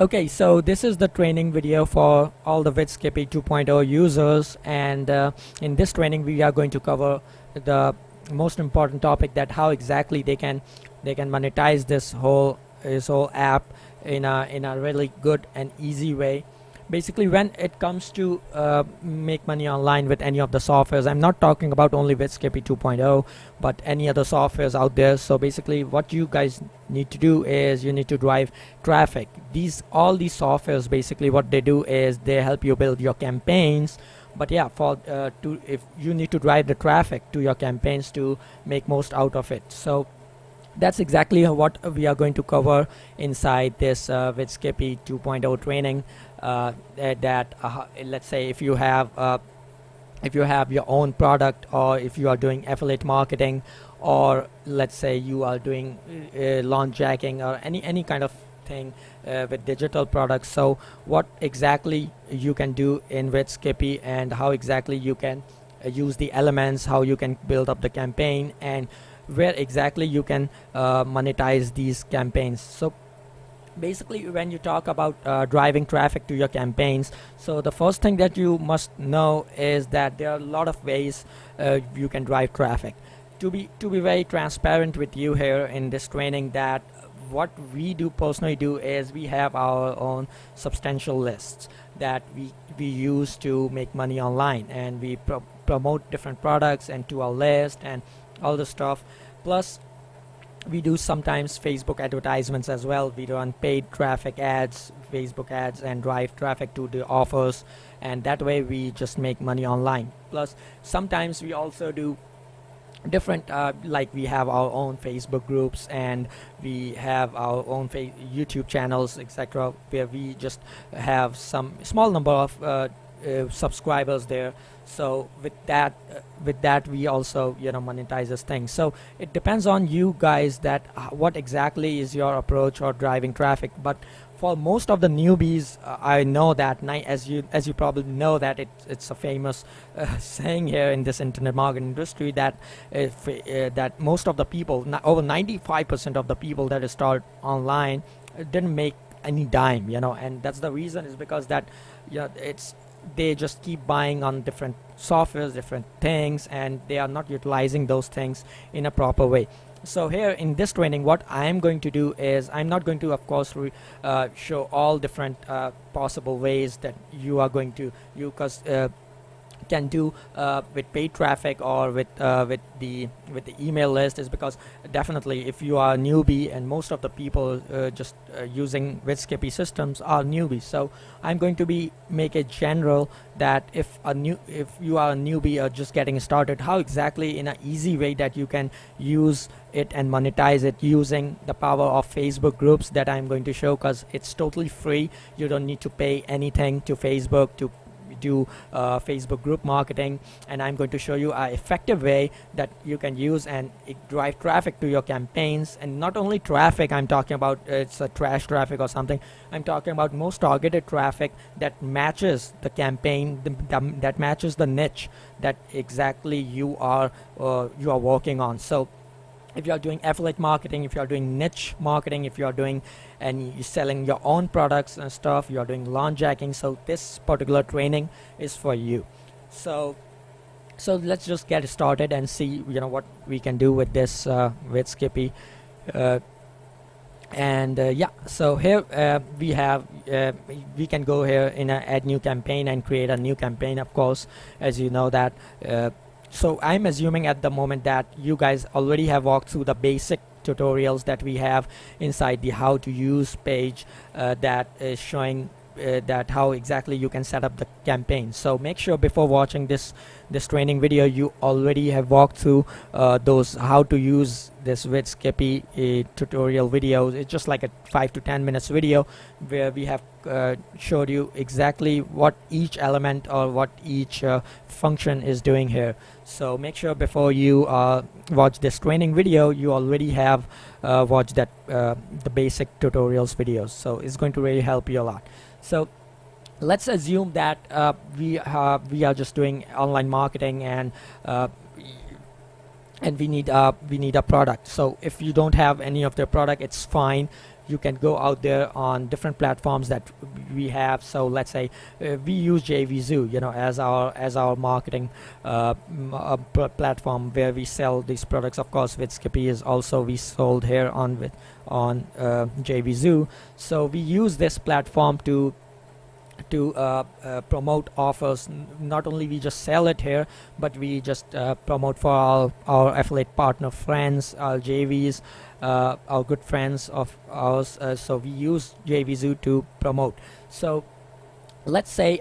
Okay, so this is the training video for all the Vidskippy 2.0 users, and in this training we are going to cover the most important topic, that how exactly they can monetize this whole app in a really good and easy way. Basically, when it comes to make money online with any of the softwares, I'm not talking about only Vidskippy 2.0, but any other softwares out there. So basically, what you guys need to do is you need to drive traffic. All these softwares, basically what they do is they help you build your campaigns. But yeah, if you need to drive the traffic to your campaigns to make most out of it. So that's exactly what we are going to cover inside this Vidskippy 2.0 training. Let's say if you have your own product, or if you are doing affiliate marketing, or let's say you are doing launch jacking, or any kind of thing with digital products. So what exactly you can do in Vidskippy, and how exactly you can use the elements, how you can build up the campaign, and where exactly you can monetize these campaigns. So basically, when you talk about driving traffic to your campaigns, so the first thing that you must know is that there are a lot of ways you can drive traffic. To be very transparent with you here in this training, that what we do personally do is we have our own substantial lists that we use to make money online, and we promote different products and to our list and all the stuff. Plus, we do sometimes Facebook advertisements as well. We run paid traffic ads, Facebook ads, and drive traffic to the offers, and that way we just make money online. Plus, sometimes we also do different like we have our own Facebook groups, and we have our own YouTube channels, etc., where we just have some small number of subscribers there. So with that we also monetize this thing. So it depends on you guys, that what exactly is your approach or driving traffic. But for most of the newbies, I know that as you probably know, that it's a famous saying here in this internet marketing industry, that that most of the people, over 95% of the people that start online didn't make any dime, and that's the reason, is because that they just keep buying on different softwares, different things, and they are not utilizing those things in a proper way. So here in this training, what I am going to do is, I'm not going to, of course, show all different possible ways that you are going to can do with paid traffic, or with the email list, is because definitely if you are a newbie, and most of the people just using Vidskippy systems are newbies. So I'm going to make it general, that if you are a newbie or just getting started, how exactly in an easy way that you can use it and monetize it using the power of Facebook groups, that I'm going to show, because it's totally free. You don't need to pay anything to Facebook to do Facebook group marketing, and I'm going to show you an effective way that you can use and drive traffic to your campaigns. And not only traffic I'm talking about, it's a trash traffic or something. I'm talking about most targeted traffic that matches the campaign, that matches the niche that exactly you are working on. So if you are doing affiliate marketing, if you are doing niche marketing, if you are doing and you're selling your own products and stuff, you are doing launch jacking, so this particular training is for you. So let's just get started and see what we can do with this Vidskippy. Yeah, so here we can go here in add new campaign and create a new campaign, of course, as you know that. So I'm assuming at the moment that you guys already have walked through the basic tutorials that we have inside the how to use page, that is showing that how exactly you can set up the campaign. So make sure before watching this training video, you already have walked through those how to use this Vidskippy tutorial videos. It's just like a 5 to 10 minutes video where we have showed you exactly what each element or what each function is doing here. So make sure before you watch this training video, you already have watched that the basic tutorials videos. So it's going to really help you a lot. So let's assume that we are just doing online marketing, and we need a product. So if you don't have any of the product, it's fine. you can go out there on different platforms that we have. So let's say we use JVZoo, as our marketing platform where we sell these products. Of course, with Skippy is also we sold here on JVZoo. So we use this platform to promote offers. Not only we just sell it here, but we just promote for our affiliate partner friends, our JVs, our good friends of ours. So we use JVZoo to promote. So let's say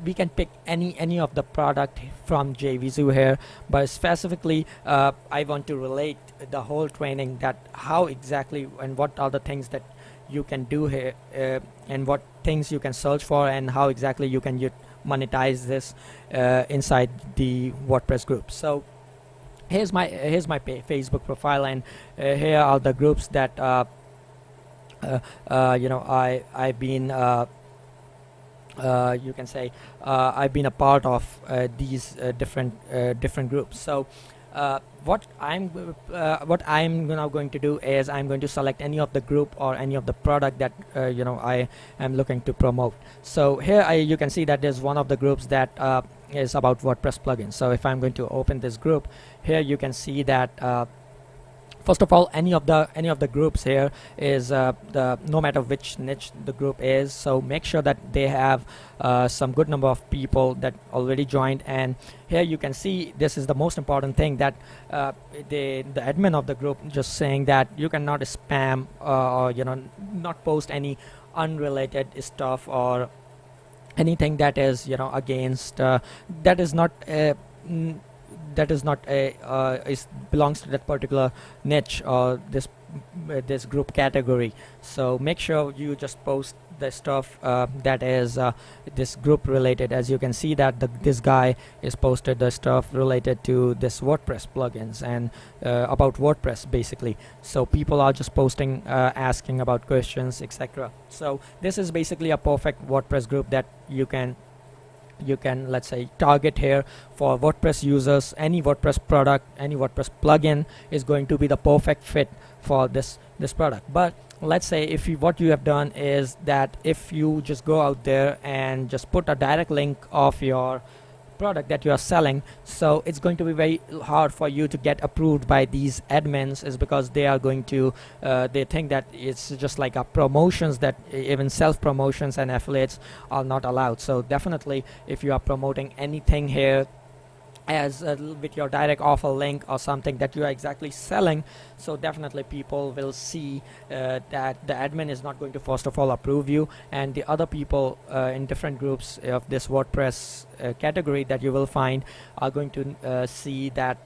we can pick any of the product from JVZoo here, but specifically I want to relate the whole training, that how exactly and what are the things that you can do here, and what things you can search for, and how exactly you can monetize this inside the WordPress group. So here's my Facebook profile, and here are the groups that I've been you can say I've been a part of these different groups. So what I'm now going to do is I'm going to select any of the group or any of the product that I am looking to promote. So here you can see that there's one of the groups that is about WordPress plugins. So if I'm going to open this group, here you can see that first of all, any of the groups here is no matter which niche the group is, so make sure that they have some good number of people that already joined. And here you can see this is the most important thing, that the admin of the group just saying that you cannot spam or not post any unrelated stuff or anything that is against that is not is belongs to that particular niche or this group category. So make sure you just post the stuff that is this group related. As you can see that this guy is posted the stuff related to this WordPress plugins and about WordPress basically. So people are just posting asking about questions, etc. So this is basically a perfect WordPress group that you can let's say target here for WordPress users. Any WordPress product, any WordPress plugin is going to be the perfect fit for this product. But let's say if what you have done is that if you just go out there and just put a direct link of your product that you are selling, so it's going to be very hard for you to get approved by these admins, is because they are going to they think that it's just like a promotions, that even self promotions and affiliates are not allowed. So definitely if you are promoting anything here as with your direct offer link or something that you are exactly selling, so definitely people will see that the admin is not going to first of all approve you, and the other people in different groups of this WordPress category that you will find are going to see that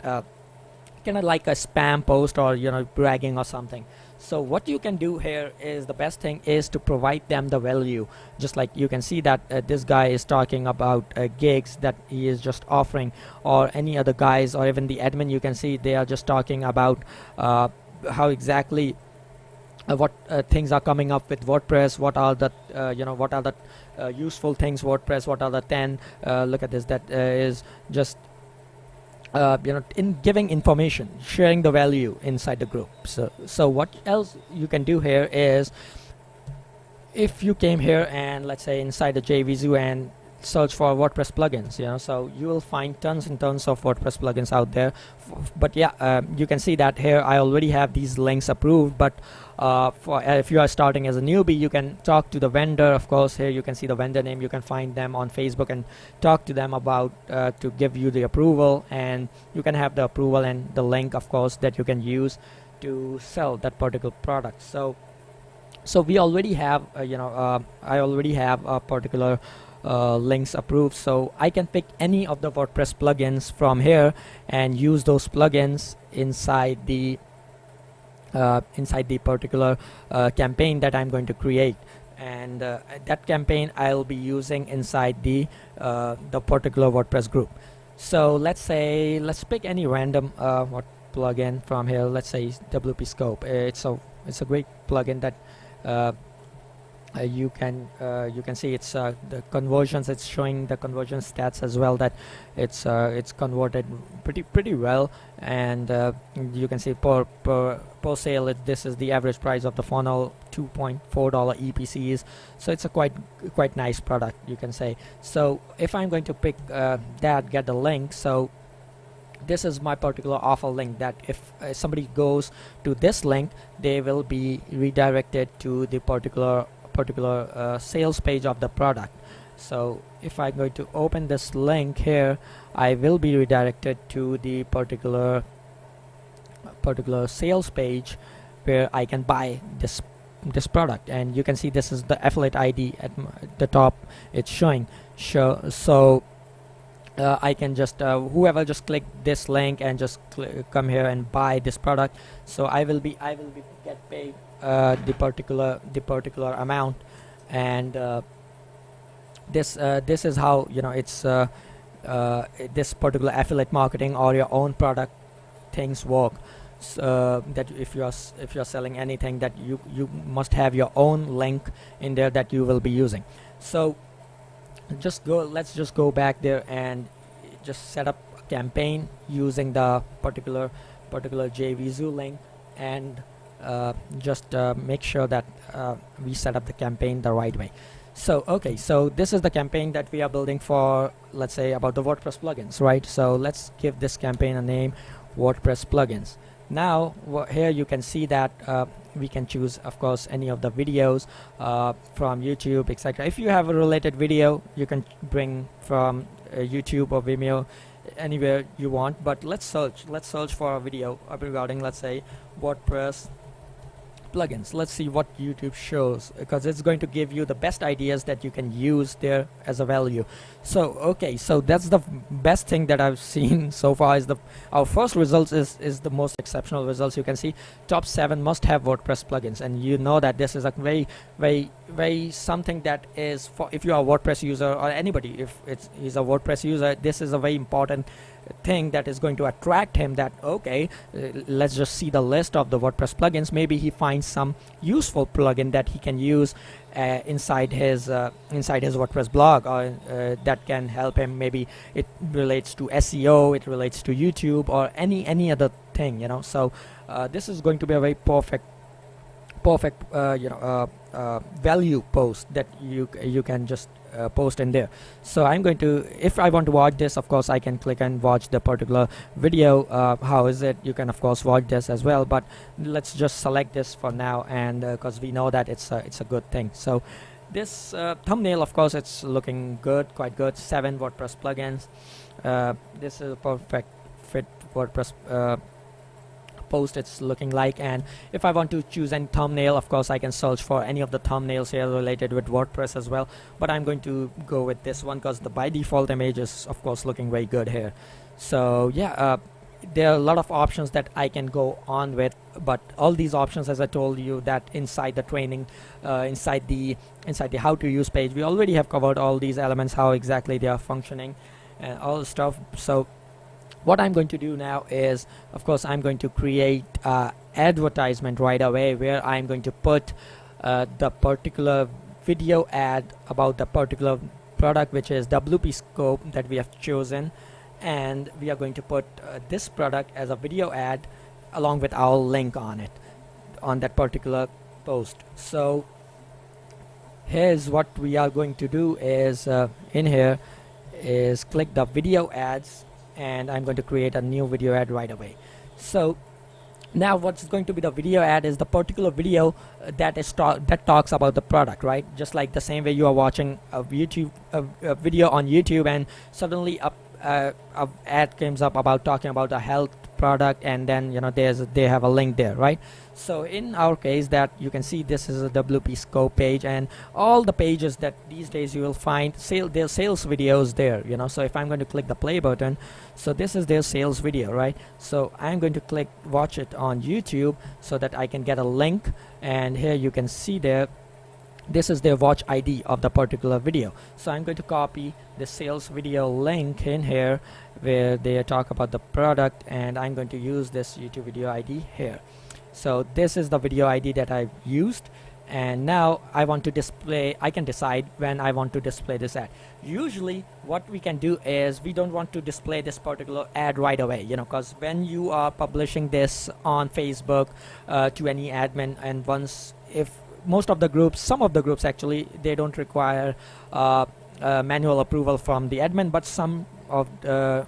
kind of like a spam post or bragging or something. So what you can do here is, the best thing is to provide them the value. Just like you can see that this guy is talking about gigs that he is just offering, or any other guys, or even the admin, you can see they are just talking about how exactly what things are coming up with WordPress, what are the what are the useful things WordPress, what are the 10 look at this, that is just in giving information, sharing the value inside the group. So what else you can do here is, if you came here and let's say inside the JVZoo and search for WordPress plugins, so you will find tons and tons of WordPress plugins out there. But yeah, you can see that here I already have these links approved, but for if you are starting as a newbie, you can talk to the vendor. Of course, here you can see the vendor name. You can find them on Facebook and talk to them about to give you the approval, and you can have the approval and the link, of course, that you can use to sell that particular product. So we already have I already have a particular links approved, so I can pick any of the WordPress plugins from here and use those plugins inside the particular campaign that I'm going to create, and that campaign I'll be using inside the particular WordPress group. So let's pick any random what plugin from here. Let's say WP Scope. It's a great plugin that you can see it's the conversions. It's showing the conversion stats as well, that it's converted pretty well, and you can see per sale this is the average price of the funnel $2.4 EPCs, so it's a quite nice product, you can say. So if I'm going to pick that, get the link, so this is my particular offer link, that if somebody goes to this link, they will be redirected to the particular sales page of the product. So if I'm going to open this link here, I will be redirected to the particular sales page where I can buy this product. And you can see this is the affiliate ID at the top, it's showing. So I can just whoever just click this link and just come here and buy this product, so I will be get paid the particular amount. And this is how, you know, it's this particular affiliate marketing or your own product things work. So that if you're selling anything, that you must have your own link in there that you will be using. So let's just go back there and just set up a campaign using the particular JVZoo link, and just make sure that we set up the campaign the right way. So okay, so this is the campaign that we are building for, let's say, about the WordPress plugins, right? So let's give this campaign a name, WordPress plugins. Now here you can see that we can choose, of course, any of the videos from YouTube, etc. If you have a related video, you can bring from YouTube or Vimeo, anywhere you want. But let's search for a video regarding, let's say, WordPress plugins. Let's see what YouTube shows, because it's going to give you the best ideas that you can use there as a value. So okay, so that's the best thing that I've seen so far. Is our first results is the most exceptional results. You can see top 7 must have WordPress plugins, and you know that this is a very something that is for, if you are a WordPress user, or anybody, if he's a WordPress user, this is a very important thing that is going to attract him, that okay, let's just see the list of the WordPress plugins. Maybe he finds some useful plugin that he can use inside his WordPress blog, or that can help him. Maybe it relates to SEO, it relates to YouTube, or any other thing, you know. So this is going to be a very perfect value post that you can just post in there. So I'm going to, if I want to watch this, of course I can click and watch the particular video. How is it? You can of course watch this as well, but let's just select this for now, and because we know that it's a good thing. So this thumbnail, of course, it's looking good, quite good. 7 WordPress plugins. This is a perfect fit WordPress post it's looking like. And if I want to choose any thumbnail, of course I can search for any of the thumbnails here related with WordPress as well, but I'm going to go with this one because the by default image is of course looking very good here. So yeah, there are a lot of options that I can go on with, but all these options, as I told you, that inside the training, inside the how to use page, we already have covered all these elements, how exactly they are functioning and all the stuff. So what I'm going to do now is, of course, I'm going to create advertisement right away, where I'm going to put the particular video ad about the particular product, which is WP Scope that we have chosen, and we are going to put this product as a video ad along with our link on it, on that particular post. So here's what we are going to do is in here is click the video ads, and I'm going to create a new video ad right away. So now what's going to be the video ad is the particular video that talks about the product, right? Just like the same way you are watching a YouTube a video on YouTube, and suddenly a ad comes up about talking about a health product, and then you know they have a link there, right? So in our case, that you can see this is a WP Scope page, and all the pages that these days you will find their sales videos there, you know. So if I'm going to click the play button, so this is their sales video, right? So I'm going to click watch it on YouTube so that I can get a link, and here you can see there this is their watch ID of the particular video. So I'm going to copy the sales video link in here where they talk about the product, and I'm going to use this YouTube video ID here. So this is the video ID that I've used, and now I want to display, I can decide when I want to display this ad. Usually what we can do is we don't want to display this particular ad right away, you know, because when you are publishing this on Facebook to any admin, and once if most of the groups, some of the groups actually, they don't require manual approval from the admin, but some of the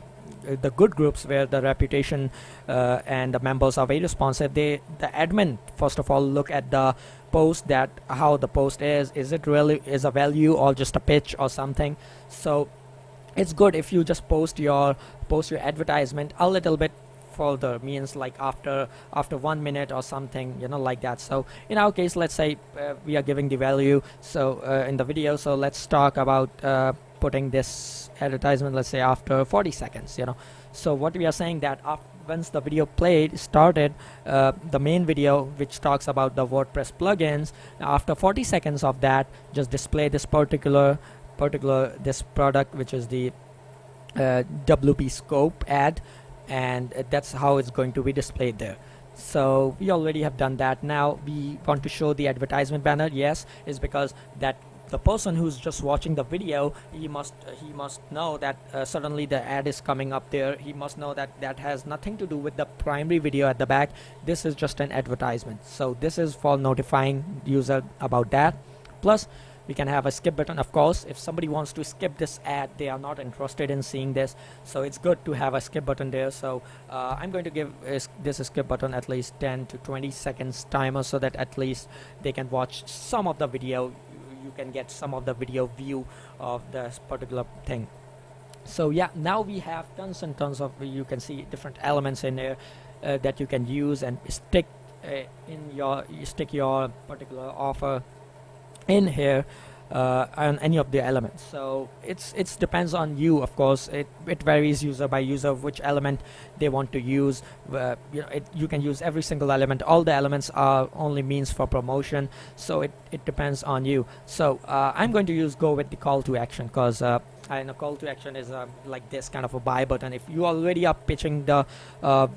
good groups where the reputation and the members are very responsive, the admin first of all look at the post, that how the post is it really is a value or just a pitch or something. So it's good if you just post your advertisement a little bit further, means like after 1 minute or something, like that. So in our case, let's say we are giving the value, so in the video, so let's talk about putting this advertisement, let's say after 40 seconds. So what we are saying that once the video started, the main video which talks about the WordPress plugins, after 40 seconds of that, just display this particular this product, which is the WP Scope ad, and that's how it's going to be displayed there. So we already have done that. Now we want to show the advertisement banner. Yes, is because that the person who's just watching the video, he must know that suddenly the ad is coming up there. He must know that that has nothing to do with the primary video at the back. This is just an advertisement. So this is for notifying user about that. Plus we can have a skip button. Of course, if somebody wants to skip this ad, they are not interested in seeing this, so it's good to have a skip button there. So I'm going to give this a skip button at least 10 to 20 seconds timer, so that at least they can watch some of the video. You can get some of the video view of this particular thing. So yeah, now we have tons and tons of, you can see different elements in there that you can use and stick your particular offer in here on any of the elements. So it's depends on you, of course. It varies user by user which element they want to use. You can use every single element. All the elements are only means for promotion, so it depends on you. So I'm going to go with the call to action, because I know call to action is like this kind of a buy button. If you already are pitching the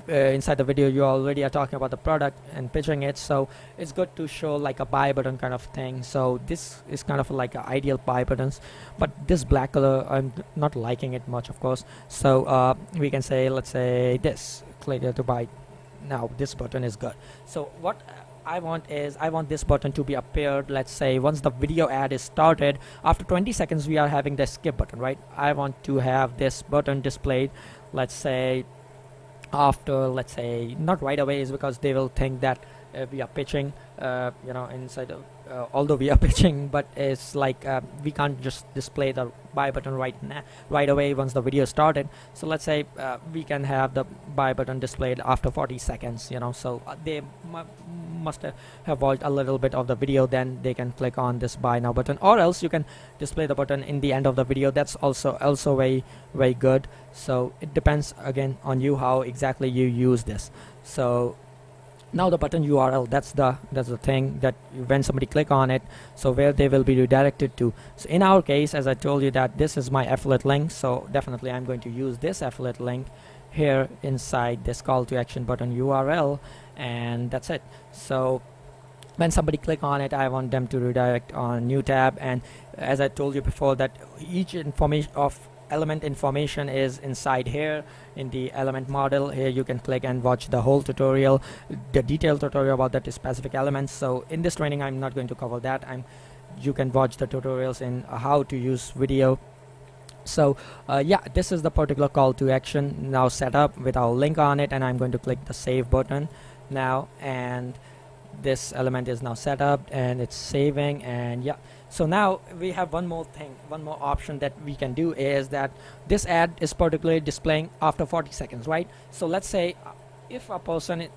inside the video, you already are talking about the product and pitching it, so it's good to show like a buy button kind of thing. So this is kind of like a ideal buy buttons, but this black color I'm not liking it much, of course. So we can say, let's say this, click here to buy. Now this button is good. So what I want this button to be appeared, let's say once the video ad is started. After 20 seconds we are having the skip button, right? I want to have this button displayed, let's say after, let's say not right away, is because they will think that we are pitching inside of although we are pitching, but it's like we can't just display the buy button right away once the video started. So let's say we can have the buy button displayed after 40 seconds, so they must have watched a little bit of the video, then they can click on this buy now button, or else you can display the button in the end of the video. That's also very, very good. So it depends again on you how exactly you use this. So now the button URL, that's the thing that when somebody click on it, so where they will be redirected to. So in our case, as I told you, that this is my affiliate link, so definitely I'm going to use this affiliate link here inside this call to action button URL, and that's it. So when somebody click on it, I want them to redirect on new tab. And as I told you before, that each information of element information is inside here in the element model. Here you can click and watch the whole tutorial, the detailed tutorial about that specific elements. So in this training I'm not going to cover that. You can watch the tutorials in how to use video. So yeah, this is the particular call to action now set up with our link on it, and I'm going to click the save button now, and this element is now set up and it's saving. And yeah, so now we have one more option that we can do, is that this ad is particularly displaying after 40 seconds, right? So let's say if a person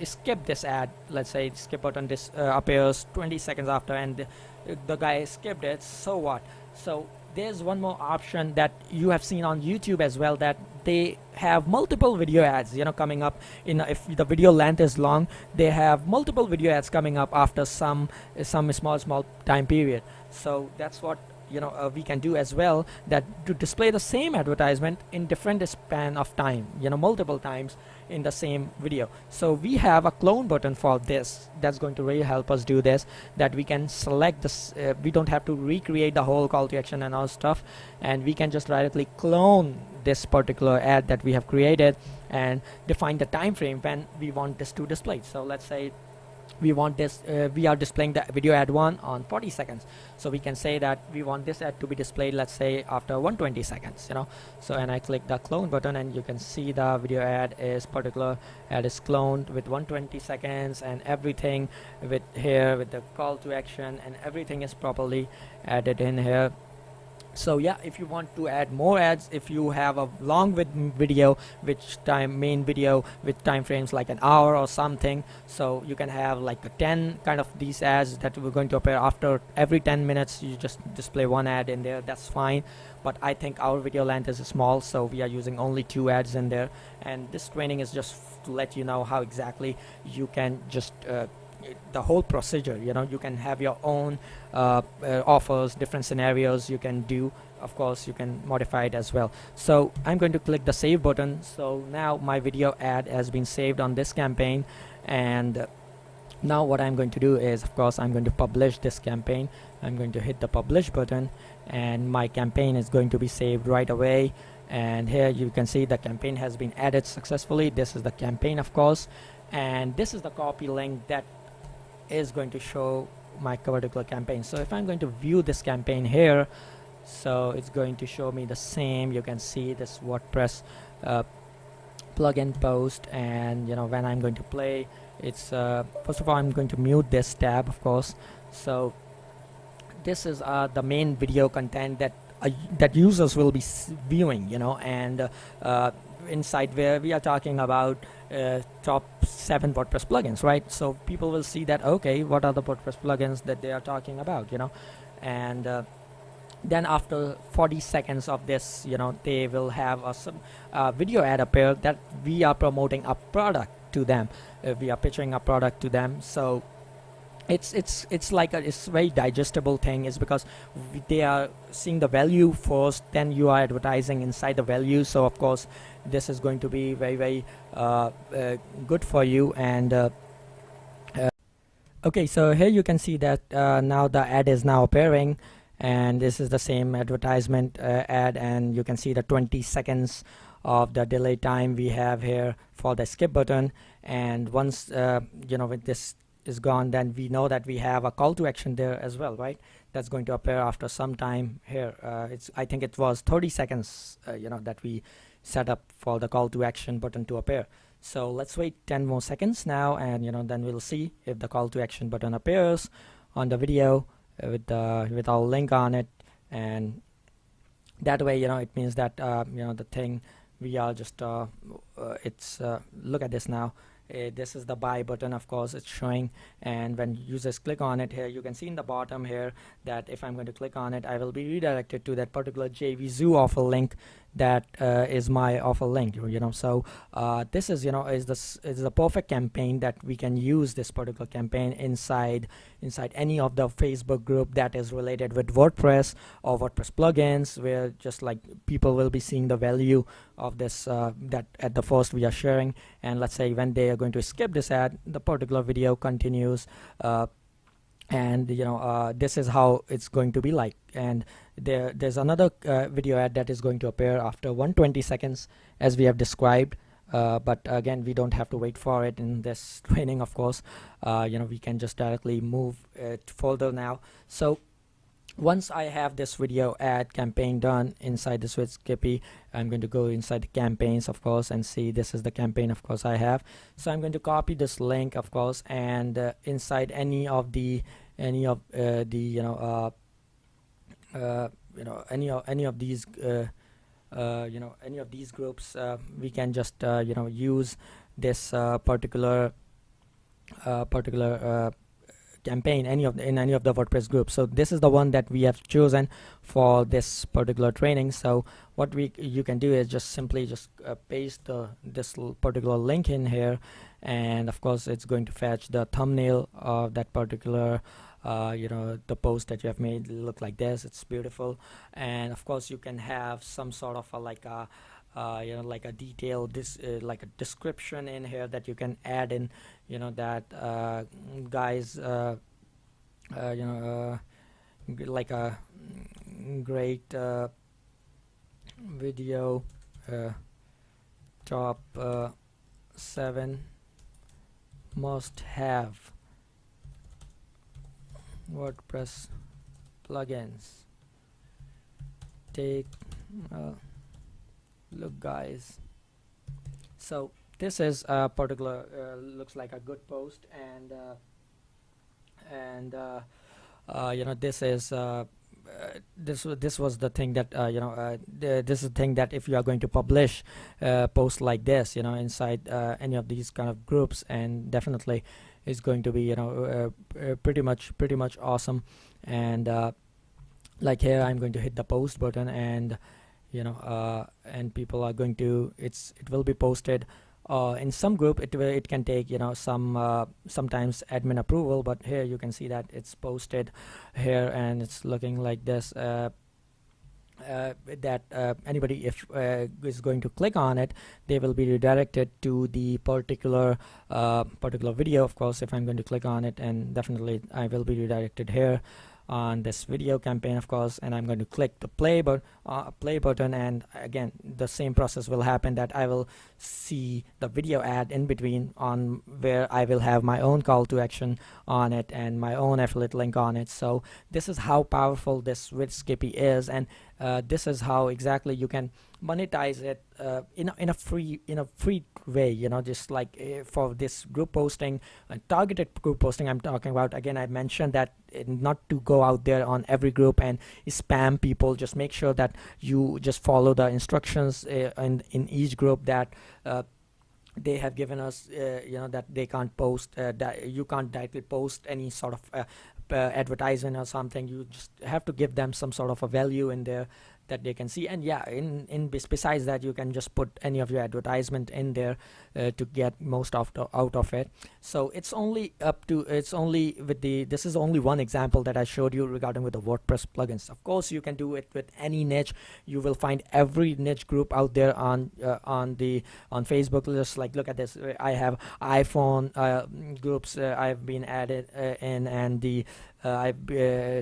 skip this ad, let's say skip button appears 20 seconds after, and the guy skipped it, so what? So there's one more option that you have seen on YouTube as well, that they have multiple video ads coming up if the video length is long, they have multiple video ads coming up after some small time period. So that's what we can do as well, that to display the same advertisement in different span of time, multiple times in the same video. So we have a clone button for this that's going to really help us do this, that we can select this, we don't have to recreate the whole call to action and all stuff, and we can just directly clone this particular ad that we have created and define the time frame when we want this to display. So let's say we want this we are displaying the video ad 1 on 40 seconds, so we can say that we want this ad to be displayed, let's say, after 120 seconds, you know. So, and I click the clone button, and you can see the video ad is particular ad is cloned with 120 seconds, and everything with here with the call to action, and everything is properly added in here. So yeah, if you want to add more ads, if you have a long video, which time main video with time frames like an hour or something, so you can have like a 10 kind of these ads that were going to appear after every 10 minutes. You just display one ad in there, that's fine. But I think our video length is small, so we are using only 2 ads in there, and this training is just to let you know how exactly you can just the whole procedure, you know. You can have your own offers, different scenarios you can do. Of course, you can modify it as well. So I'm going to click the save button. So now my video ad has been saved on this campaign, and now what I'm going to do is, of course, I'm going to publish this campaign. I'm going to hit the publish button, and my campaign is going to be saved right away. And here you can see the campaign has been added successfully. This is the campaign, of course, and this is the copy link that is going to show my particular campaign. So if I'm going to view this campaign here, so it's going to show me the same. You can see this WordPress plugin post, and you know, when I'm going to play, it's first of all I'm going to mute this tab, of course. So this is the main video content that users will be viewing, you know, and inside where we are talking about top 7 WordPress plugins, right? So people will see that, okay, what are the WordPress plugins that they are talking about, you know. And then after 40 seconds of this, you know, they will have a video ad appear that we are promoting a product to them. We are pitching a product to them. So it's like it's very digestible thing, is because they are seeing the value first, then you are advertising inside the value. So of course this is going to be very good for you. And okay, so here you can see that now the ad is now appearing, and this is the same advertisement ad, and you can see the 20 seconds of the delay time we have here for the skip button. And once you know, with this is gone, then we know that we have a call to action there as well, right? That's going to appear after some time here. I think it was 30 seconds you know, that we set up for the call to action button to appear. So let's wait 10 more seconds now, and you know, then we'll see if the call to action button appears on the video with our link on it. And that way, you know, it means that you know, the thing we are just it's look at this now. This is the buy button, of course, it's showing, and when users click on it here, you can see in the bottom here that if I'm going to click on it, I will be redirected to that particular JVZoo offer link that is my offer link, you know. So this is, you know, is the perfect campaign that we can use this particular campaign inside any of the Facebook group that is related with WordPress or WordPress plugins, where just like people will be seeing the value of this that at the first we are sharing. And let's say when they are going to skip this ad, the particular video continues, and you know, this is how it's going to be like. And there's another video ad that is going to appear after 120 seconds, as we have described. But again, we don't have to wait for it in this training, of course. You know, we can just directly move it further now. So once I have this video ad campaign done inside the Switch Skippy, I'm going to go inside the campaigns, of course, and see this is the campaign, of course, I have. So I'm going to copy this link, of course, and inside any of the any of these any of these groups, we can just you know, use this particular campaign in any of the WordPress groups. So this is the one that we have chosen for this particular training. So what you can do is just simply just paste this particular link in here, and of course it's going to fetch the thumbnail of that particular you know, the post that you have made look like this. It's beautiful. And of course you can have some sort of like a you know, like a detailed like a description in here that you can add in, you know, that guys you know, like a great video top 7 must have WordPress plugins. Take a look, guys. So this is a particular looks like a good post, and you know, this is this was the thing that you know, this is the thing that if you are going to publish posts like this, you know, inside any of these kind of groups, and definitely is going to be, you know, pretty much awesome. And like here, I'm going to hit the post button, and you know, and people are going to, it will be posted in some group. It can take, you know, sometimes admin approval, but here you can see that it's posted here, and it's looking like this. That anybody, if is going to click on it, they will be redirected to the particular video. Of course, if I'm going to click on it, and definitely I will be redirected here on this video campaign, of course, and I'm going to click the play button, and again the same process will happen, that I will see the video ad in between, on where I will have my own call to action on it and my own affiliate link on it. So this is how powerful this Vidskippy is, and this is how exactly you can monetize it in a free way, you know, just like for this group posting and targeted group posting I'm talking about. Again, I mentioned that not to go out there on every group and spam people. Just make sure that you just follow the instructions in each group that they have given us, you know, that they can't post, that you can't directly post any sort of advertisement or something. You just have to give them some sort of a value in there that they can see. And yeah, besides that, you can just put any of your advertisement in there to get most out of it. So it's only with the, this is only one example that I showed you regarding with the WordPress plugins. Of course, you can do it with any niche. You will find every niche group out there on Facebook. Just like, look at this, I have iPhone groups I've been added in, and the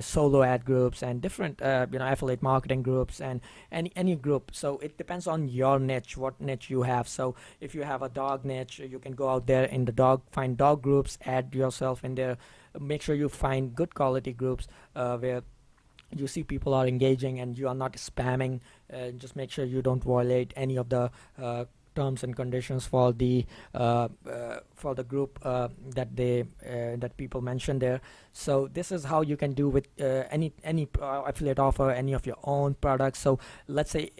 solo ad groups, and different you know, affiliate marketing groups, and any group. So it depends on your niche, what niche you have. So if you have a dog niche, you can go out there in the find dog groups, add yourself in there. Make sure you find good quality groups where you see people are engaging and you are not spamming. Just make sure you don't violate any of the terms and conditions for the group that people mentioned there. So this is how you can do with any affiliate offer, any of your own products. So let's say,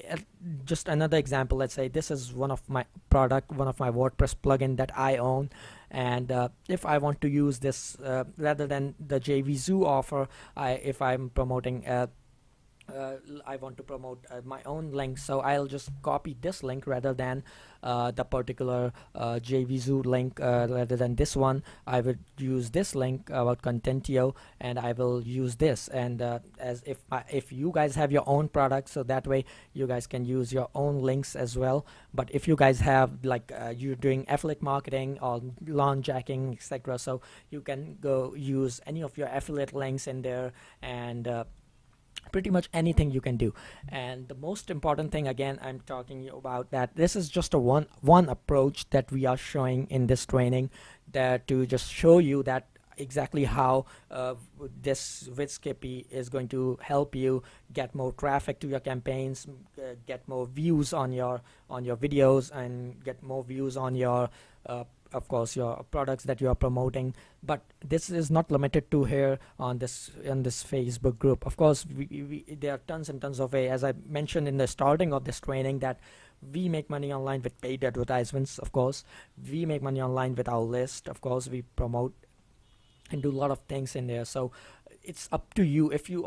just another example, let's say this is one of my WordPress plugin that I own, and if I want to use this rather than the JVZoo offer, if I'm promoting I want to promote my own link, so I'll just copy this link rather than the particular JVZoo link. Rather than this one, I would use this link about Contentio, and I will use this. And as if you guys have your own product, so that way you guys can use your own links as well. But if you guys have, like, you're doing affiliate marketing or launch jacking, etc., so you can go use any of your affiliate links in there, and pretty much anything you can do. And the most important thing, again, I'm talking about that this is just a one approach that we are showing in this training, that to just show you that exactly how this Vidskippy is going to help you get more traffic to your campaigns, get more views on your videos, and get more views on your of course your products that you are promoting. But this is not limited to here on this Facebook group. Of course, there are tons and tons of ways, as I mentioned in the starting of this training, that we make money online with paid advertisements. Of course, we make money online with our list. Of course, we promote and do a lot of things in there. So it's up to you. If you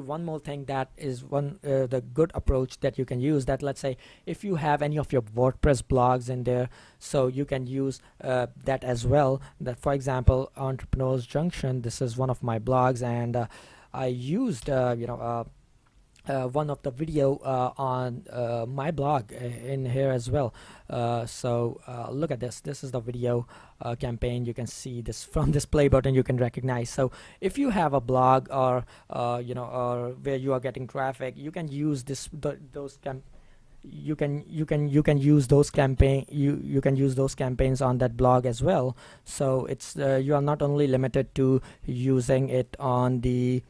one more thing, that is the good approach that you can use, that let's say if you have any of your WordPress blogs in there, so you can use that as well. That, for example, Entrepreneurs Junction, this is one of my blogs, and I used one of the video on my blog in here as well. So look at this. This is the video campaign. You can see this from this play button. You can recognize. So if you have a blog, or or where you are getting traffic, you can use those you can use those you can use those campaigns on that blog as well. So it's you are not only limited to using it on the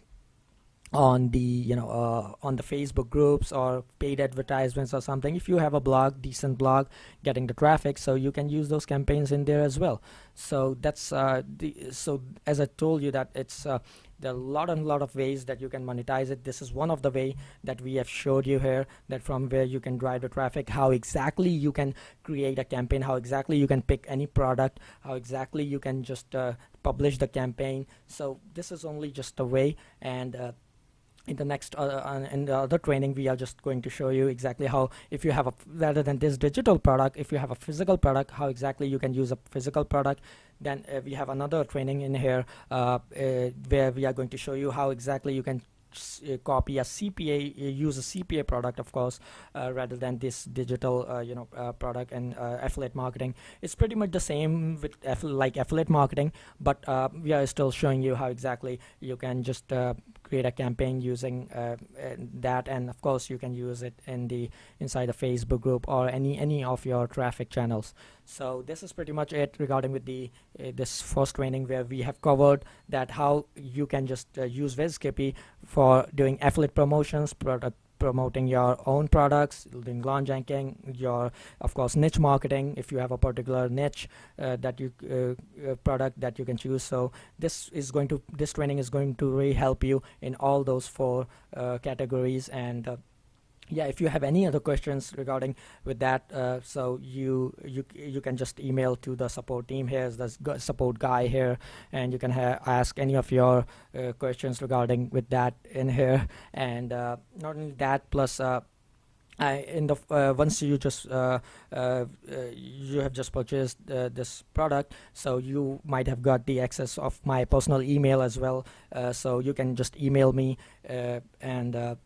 on the Facebook groups or paid advertisements or something. If you have a blog, decent blog, getting the traffic, so you can use those campaigns in there as well. So that's so as I told you that it's there are a lot of ways that you can monetize it. This is one of the way that we have showed you here, that from where you can drive the traffic, how exactly you can create a campaign, how exactly you can pick any product, how exactly you can just publish the campaign. So this is only just a way, and in the next in the other training we are just going to show you exactly how, if you have a, rather than this digital product, if you have a physical product, how exactly you can use a physical product. Then we have another training in here where we are going to show you how exactly you can copy a CPA, use a CPA product, of course, rather than this digital product. And affiliate marketing, it's pretty much the same with like affiliate marketing, but we are still showing you how exactly you can just create a campaign using that, and of course you can use it in the inside a Facebook group or any of your traffic channels. So this is pretty much it regarding with the this first training, where we have covered that how you can just use VizKippy for doing affiliate promotions, promoting your own products, doing launch ranking, your of course niche marketing if you have a particular niche that you product that you can choose. So this training is going to really help you in all those four categories. And yeah, if you have any other questions regarding with that, so you can just email to the support team. Here's the support guy here, and you can ask any of your questions regarding with that in here. And not only that, plus in the once you just you have just purchased this product, so you might have got the access of my personal email as well. So you can just email me and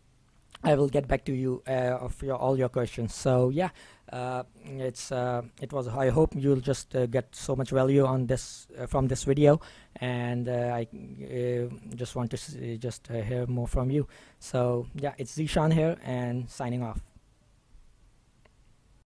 I will get back to you of all your questions. So yeah, it was. I hope you'll just get so much value on this from this video, and I just want to just hear more from you. So yeah, it's Zishan here and signing off.